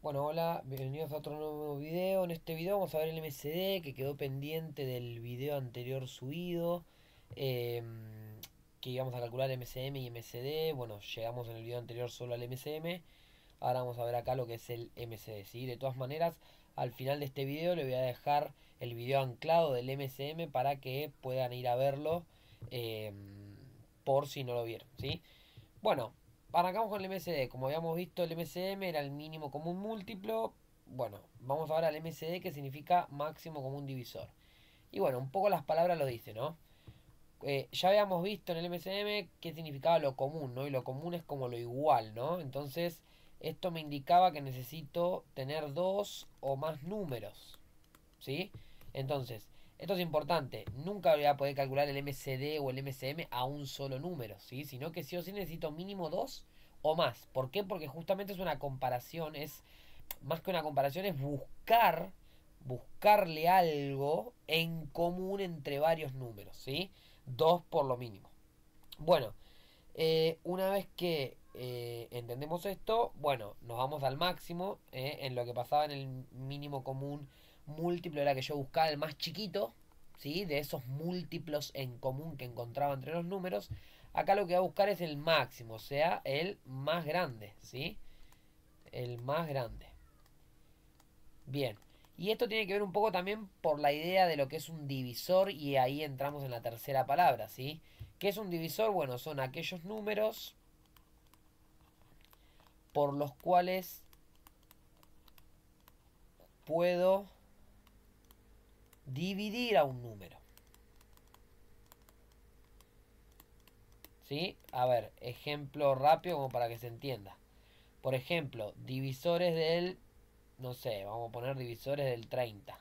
Bueno, hola, bienvenidos a otro nuevo video. En este video vamos a ver el MCD que quedó pendiente del video anterior subido. Que íbamos a calcular MCM y MCD. Bueno, llegamos en el video anterior solo al MCM. Ahora vamos a ver acá lo que es el MCD, ¿sí? De todas maneras, al final de este video le voy a dejar el video anclado del MCM para que puedan ir a verlo por si no lo vieron, ¿sí? Bueno, arrancamos con el MCD. Como habíamos visto, el MCM era el mínimo común múltiplo. Bueno, vamos ahora al MCD, que significa máximo común divisor. Y bueno, un poco las palabras lo dicen, ¿no? Ya habíamos visto en el MCM qué significaba lo común, ¿no? Y lo común es como lo igual, ¿no? Entonces, esto me indicaba que necesito tener dos o más números, ¿sí? Entonces, esto es importante. Nunca voy a poder calcular el MCD o el MCM a un solo número, ¿sí? Sino que sí o sí necesito mínimo dos o más. ¿Por qué? Porque justamente es una comparación, es más que una comparación, es buscarle algo en común entre varios números, ¿sí? Dos por lo mínimo. Bueno, una vez que entendemos esto, bueno, nos vamos al máximo. En lo que pasaba en el mínimo común múltiplo era que yo buscaba el más chiquito, ¿sí? De esos múltiplos en común que encontraba entre los números. Acá lo que voy a buscar es el máximo, o sea, el más grande, ¿sí? El más grande. Bien. Y esto tiene que ver un poco también por la idea de lo que es un divisor, y ahí entramos en la tercera palabra, ¿sí? ¿Qué es un divisor? Bueno, son aquellos números por los cuales puedo dividir a un número. ¿Sí? A ver, ejemplo rápido como para que se entienda. Por ejemplo, divisores del, no sé, vamos a poner divisores del 30.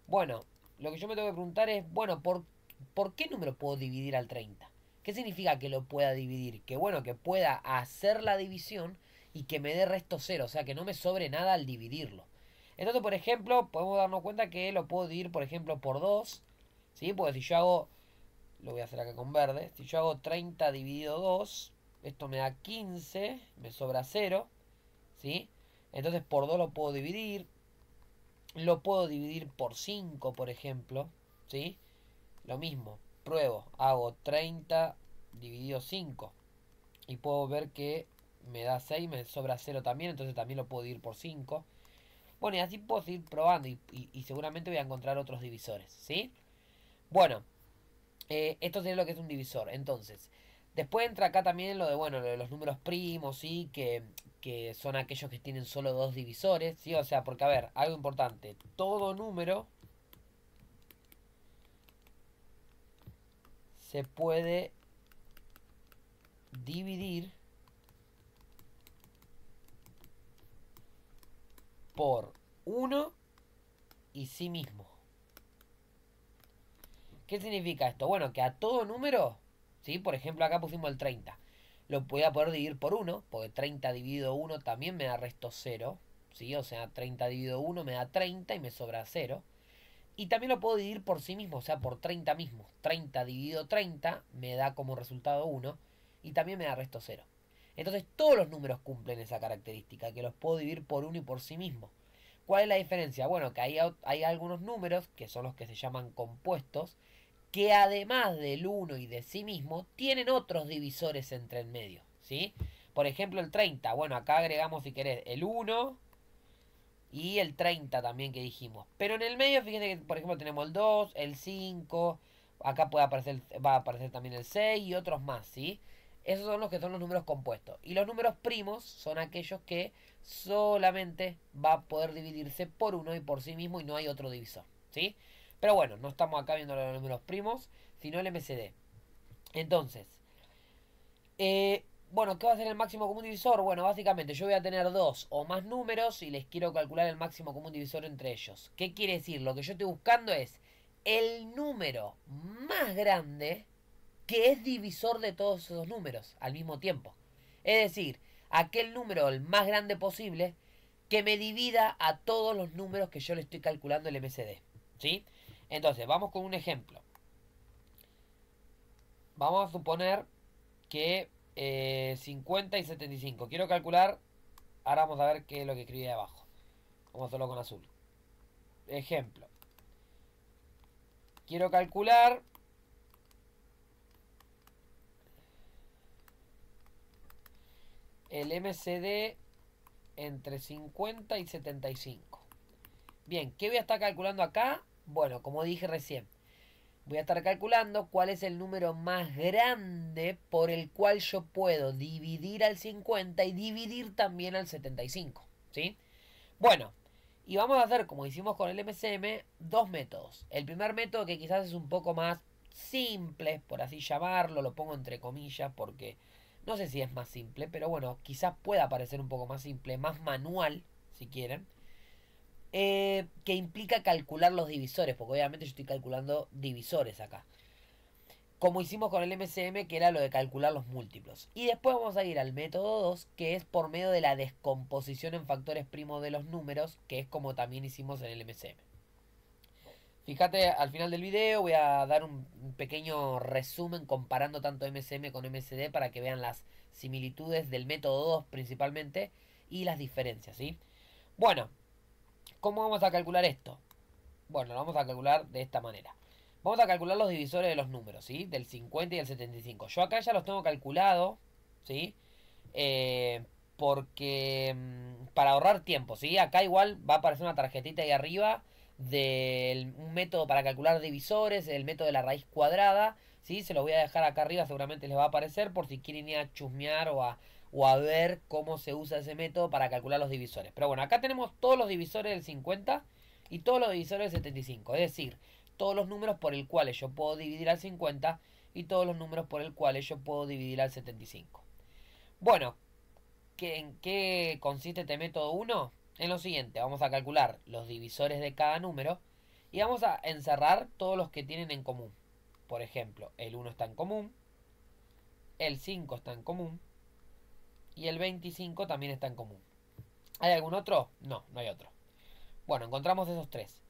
Bueno, lo que yo me tengo que preguntar es, bueno, ¿por qué número puedo dividir al 30? ¿Qué significa que lo pueda dividir? Que bueno, que pueda hacer la división y que me dé resto cero, o sea, que no me sobre nada al dividirlo. Entonces, por ejemplo, podemos darnos cuenta que lo puedo dividir, por ejemplo, por 2, ¿sí? Porque si yo hago, lo voy a hacer acá con verde, si yo hago 30 dividido 2, esto me da 15, me sobra cero, ¿sí? Entonces por 2 lo puedo dividir, lo puedo dividir por 5, por ejemplo, ¿sí? Lo mismo, pruebo, hago 30 dividido 5 y puedo ver que me da 6, me sobra cero también, entonces también lo puedo dividir por 5. Bueno, y así puedo seguir probando y seguramente voy a encontrar otros divisores, ¿sí? Bueno, esto sería lo que es un divisor. Entonces, después entra acá también lo de, bueno, lo de los números primos, ¿sí? Que son aquellos que tienen solo dos divisores, ¿sí? O sea, porque, a ver, algo importante, todo número se puede dividir por uno y sí mismo. ¿Qué significa esto? Bueno, que a todo número, ¿sí? Por ejemplo, acá pusimos el 30. Lo voy a poder dividir por uno, porque 30 dividido uno también me da resto cero, ¿sí? O sea, 30 dividido uno me da 30 y me sobra cero. Y también lo puedo dividir por sí mismo, o sea, por 30 mismo. 30 dividido 30 me da como resultado uno y también me da resto cero. Entonces todos los números cumplen esa característica, que los puedo dividir por uno y por sí mismo. ¿Cuál es la diferencia? Bueno, que hay algunos números, que son los que se llaman compuestos, que además del uno y de sí mismo, tienen otros divisores entre en medio, ¿sí? Por ejemplo, el 30. Bueno, acá agregamos, si querés, el uno y el 30 también que dijimos. Pero en el medio, fíjense que, por ejemplo, tenemos el 2, el 5. Acá puede aparecer, va a aparecer también el 6 y otros más, ¿sí? Esos son los que son los números compuestos. Y los números primos son aquellos que solamente va a poder dividirse por uno y por sí mismo y no hay otro divisor, ¿sí? Pero bueno, no estamos acá viendo los números primos, sino el MCD. Entonces, bueno, ¿qué va a ser el máximo común divisor? Bueno, básicamente yo voy a tener dos o más números y les quiero calcular el máximo común divisor entre ellos. ¿Qué quiere decir? Lo que yo estoy buscando es el número más grande que es divisor de todos esos números al mismo tiempo. Es decir, aquel número el más grande posible que me divida a todos los números que yo le estoy calculando el MCD. ¿Sí? Entonces, vamos con un ejemplo. Vamos a suponer que 50 y 75. Quiero calcular. Ahora vamos a ver qué es lo que escribí abajo. Vamos a hacerlo con azul. Ejemplo. Quiero calcular el MCD entre 50 y 75. Bien, ¿qué voy a estar calculando acá? Bueno, como dije recién, voy a estar calculando cuál es el número más grande por el cual yo puedo dividir al 50 y dividir también al 75. ¿Sí? Bueno, y vamos a hacer, como hicimos con el MCM, dos métodos. El primer método, que quizás es un poco más simple, por así llamarlo, lo pongo entre comillas porque no sé si es más simple, pero bueno, quizás pueda parecer un poco más simple, más manual, si quieren. Que implica calcular los divisores, porque obviamente yo estoy calculando divisores acá. Como hicimos con el MCM, que era lo de calcular los múltiplos. Y después vamos a ir al método 2, que es por medio de la descomposición en factores primos de los números, que es como también hicimos en el MCM. Fíjate, al final del video voy a dar un pequeño resumen comparando tanto MCM con MCD para que vean las similitudes del método 2 principalmente y las diferencias, ¿sí? Bueno, ¿cómo vamos a calcular esto? Bueno, lo vamos a calcular de esta manera. Vamos a calcular los divisores de los números, ¿sí? Del 50 y del 75. Yo acá ya los tengo calculados, ¿sí? Porque para ahorrar tiempo, ¿sí? Acá igual va a aparecer una tarjetita ahí arriba de un método para calcular divisores, el método de la raíz cuadrada, ¿sí? Se lo voy a dejar acá arriba, seguramente les va a aparecer por si quieren ir a chusmear o a ver cómo se usa ese método para calcular los divisores. Pero bueno, acá tenemos todos los divisores del 50 y todos los divisores del 75, es decir, todos los números por el cuales yo puedo dividir al 50 y todos los números por el cuales yo puedo dividir al 75. Bueno, ¿en qué consiste este método 1? En lo siguiente, vamos a calcular los divisores de cada número y vamos a encerrar todos los que tienen en común. Por ejemplo, el 1 está en común, el 5 está en común y el 25 también está en común. ¿Hay algún otro? No, no hay otro. Bueno, encontramos esos tres.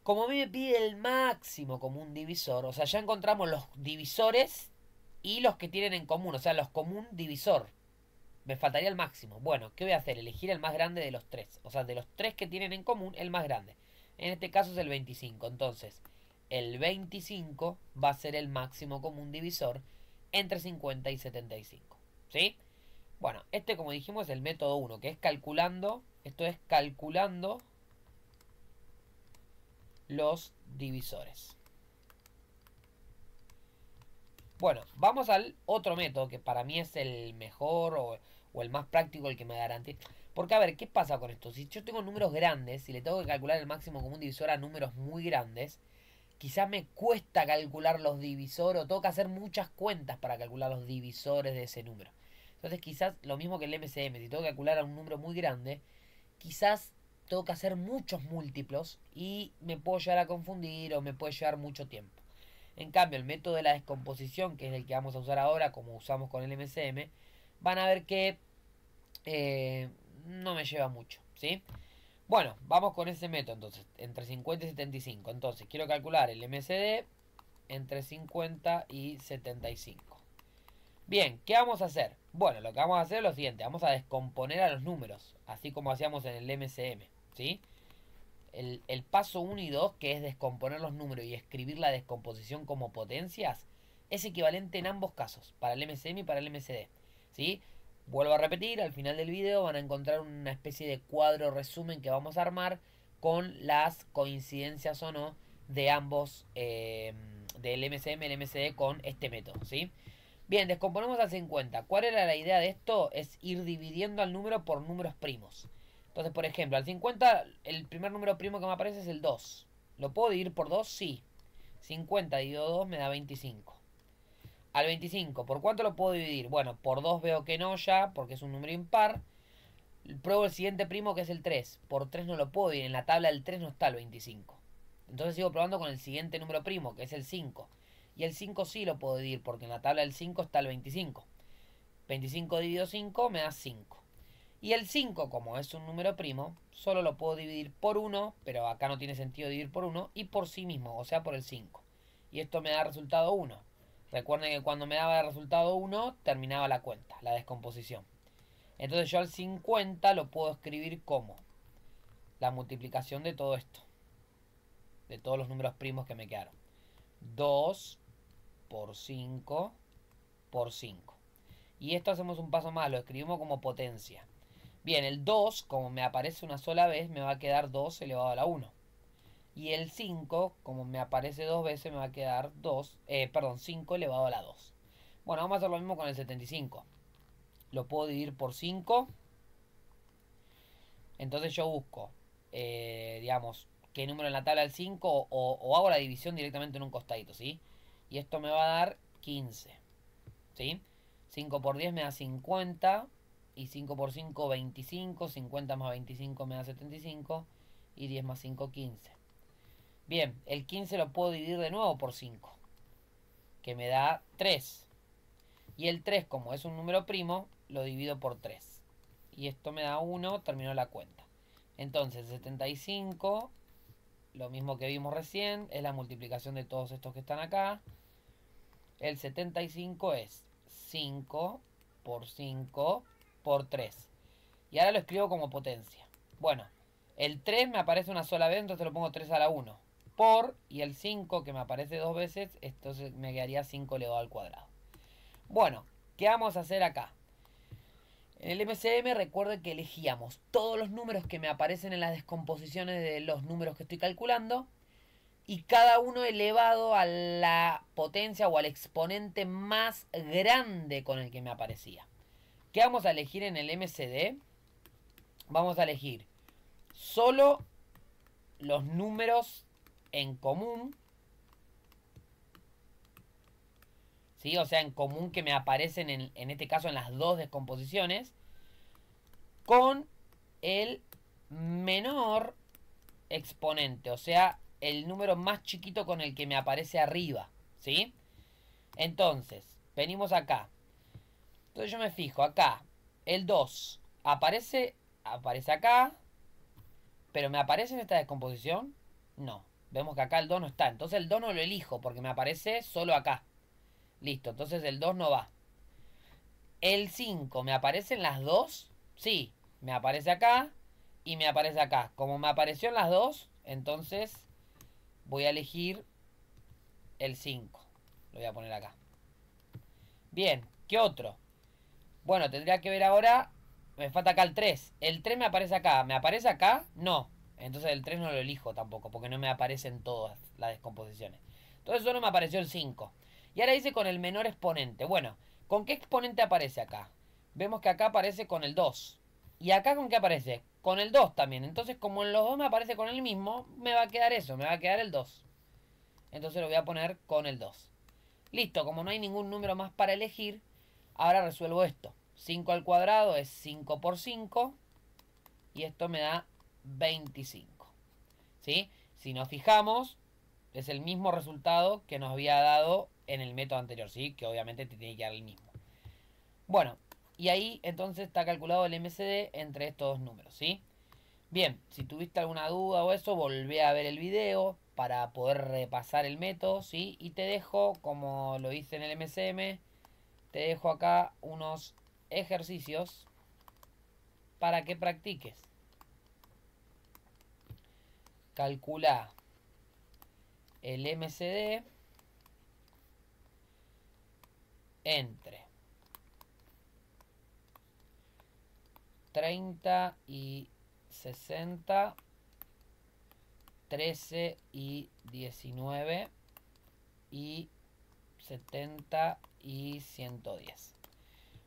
Como a mí me pide el máximo común divisor, o sea, ya encontramos los divisores y los que tienen en común, o sea, los común divisor. Me faltaría el máximo. Bueno, ¿qué voy a hacer? Elegir el más grande de los tres. O sea, de los tres que tienen en común, el más grande. En este caso es el 25. Entonces, el 25 va a ser el máximo común divisor entre 50 y 75. ¿Sí? Bueno, este como dijimos es el método 1, que es calculando. Esto es calculando los divisores. Bueno, vamos al otro método que para mí es el mejor o el más práctico, el que me garantiza. Porque a ver, ¿qué pasa con esto? Si yo tengo números grandes, si le tengo que calcular el máximo común divisor a números muy grandes, quizás me cuesta calcular los divisores o tengo que hacer muchas cuentas para calcular los divisores de ese número. Entonces quizás lo mismo que el MCM, si tengo que calcular a un número muy grande, quizás tengo que hacer muchos múltiplos y me puedo llegar a confundir o me puede llevar mucho tiempo. En cambio, el método de la descomposición, que es el que vamos a usar ahora, como usamos con el MCM, van a ver que no me lleva mucho, ¿sí? Bueno, vamos con ese método entonces, entre 50 y 75. Entonces, quiero calcular el MCD entre 50 y 75. Bien, ¿qué vamos a hacer? Bueno, lo que vamos a hacer es lo siguiente, vamos a descomponer a los números, así como hacíamos en el MCM, ¿sí? El paso 1 y 2, que es descomponer los números y escribir la descomposición como potencias, es equivalente en ambos casos, para el MCM y para el MCD. ¿Sí? Vuelvo a repetir, al final del video van a encontrar una especie de cuadro resumen que vamos a armar con las coincidencias o no de ambos, del MCM y el MCD con este método. ¿Sí? Bien, descomponemos al 50. ¿Cuál era la idea de esto? Es ir dividiendo al número por números primos. Entonces, por ejemplo, al 50, el primer número primo que me aparece es el 2. ¿Lo puedo dividir por 2? Sí. 50 dividido 2 me da 25. Al 25, ¿por cuánto lo puedo dividir? Bueno, por 2 veo que no ya, porque es un número impar. Pruebo el siguiente primo, que es el 3. Por 3 no lo puedo dividir, en la tabla del 3 no está el 25. Entonces sigo probando con el siguiente número primo, que es el 5. Y el 5 sí lo puedo dividir, porque en la tabla del 5 está el 25. 25 dividido 5 me da 5. Y el 5, como es un número primo, solo lo puedo dividir por 1, pero acá no tiene sentido dividir por 1, y por sí mismo, o sea, por el 5. Y esto me da resultado 1. Recuerden que cuando me daba el resultado 1, terminaba la cuenta, la descomposición. Entonces yo al 50 lo puedo escribir como la multiplicación de todo esto. De todos los números primos que me quedaron. 2 por 5 por 5. Y esto hacemos un paso más, lo escribimos como potencia. Bien, el 2, como me aparece una sola vez, me va a quedar 2 elevado a la 1. Y el 5, como me aparece dos veces, me va a quedar 5 elevado a la 2. Bueno, vamos a hacer lo mismo con el 75. Lo puedo dividir por 5. Entonces yo busco, digamos, qué número en la tabla del 5 o hago la división directamente en un costadito, ¿sí? Y esto me va a dar 15, ¿sí? 5 por 10 me da 50 y 5 por 5 25, 50 más 25 me da 75 y 10 más 5 15. Bien, el 15 lo puedo dividir de nuevo por 5, que me da 3. Y el 3, como es un número primo, lo divido por 3. Y esto me da 1, terminó la cuenta. Entonces 75, lo mismo que vimos recién, es la multiplicación de todos estos que están acá. El 75 es 5 por 5 por 3. Y ahora lo escribo como potencia. Bueno, el 3 me aparece una sola vez, entonces lo pongo 3 a la 1. Por, y el 5 que me aparece dos veces, entonces me quedaría 5 elevado al cuadrado. Bueno, ¿qué vamos a hacer acá? En el MCM recuerden que elegíamos todos los números que me aparecen en las descomposiciones de los números que estoy calculando y cada uno elevado a la potencia o al exponente más grande con el que me aparecía. ¿Qué vamos a elegir en el MCD? Vamos a elegir solo los números en común, ¿sí? O sea, en común que me aparecen en este caso en las dos descomposiciones, con el menor exponente, o sea, el número más chiquito con el que me aparece arriba, ¿sí? Entonces, venimos acá. Entonces yo me fijo acá, el 2 aparece acá, pero ¿me aparece en esta descomposición? No. Vemos que acá el 2 no está. Entonces el 2 no lo elijo porque me aparece solo acá. Listo, entonces el 2 no va. El 5, ¿me aparecen las dos? Sí, me aparece acá y me aparece acá. Como me apareció en las dos, entonces voy a elegir el 5. Lo voy a poner acá. Bien, ¿qué otro? Bueno, tendría que ver ahora. Me falta acá el 3. El 3 me aparece acá. ¿Me aparece acá? No. Entonces el 3 no lo elijo tampoco, porque no me aparecen todas las descomposiciones. Entonces solo me apareció el 5. Y ahora dice con el menor exponente. Bueno, ¿con qué exponente aparece acá? Vemos que acá aparece con el 2. ¿Y acá con qué aparece? Con el 2 también. Entonces como en los dos me aparece con el mismo, me va a quedar eso, me va a quedar el 2. Entonces lo voy a poner con el 2. Listo, como no hay ningún número más para elegir, ahora resuelvo esto. 5 al cuadrado es 5 por 5 y esto me da 25. ¿Sí? Si nos fijamos, es el mismo resultado que nos había dado en el método anterior, ¿sí? Que obviamente te tiene que dar el mismo. Bueno, y ahí entonces está calculado el MCD entre estos dos números, ¿sí? Bien, si tuviste alguna duda o eso, volvé a ver el video para poder repasar el método, ¿sí? Y te dejo, como lo hice en el MCM, te dejo acá unos ejercicios para que practiques. Calcula el MCD entre 30 y 60, 13 y 19 y 70 y 110.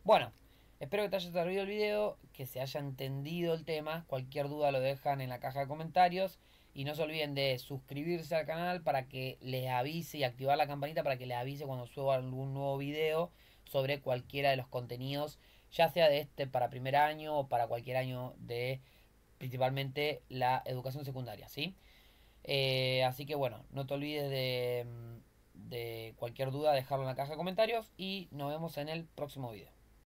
Bueno, espero que te haya servido el video, que se haya entendido el tema. Cualquier duda lo dejan en la caja de comentarios. Y no se olviden de suscribirse al canal para que les avise y activar la campanita para que les avise cuando suba algún nuevo video sobre cualquiera de los contenidos, ya sea de este para primer año o para cualquier año de principalmente la educación secundaria, ¿sí? Así que bueno, no te olvides de cualquier duda dejarlo en la caja de comentarios y nos vemos en el próximo video.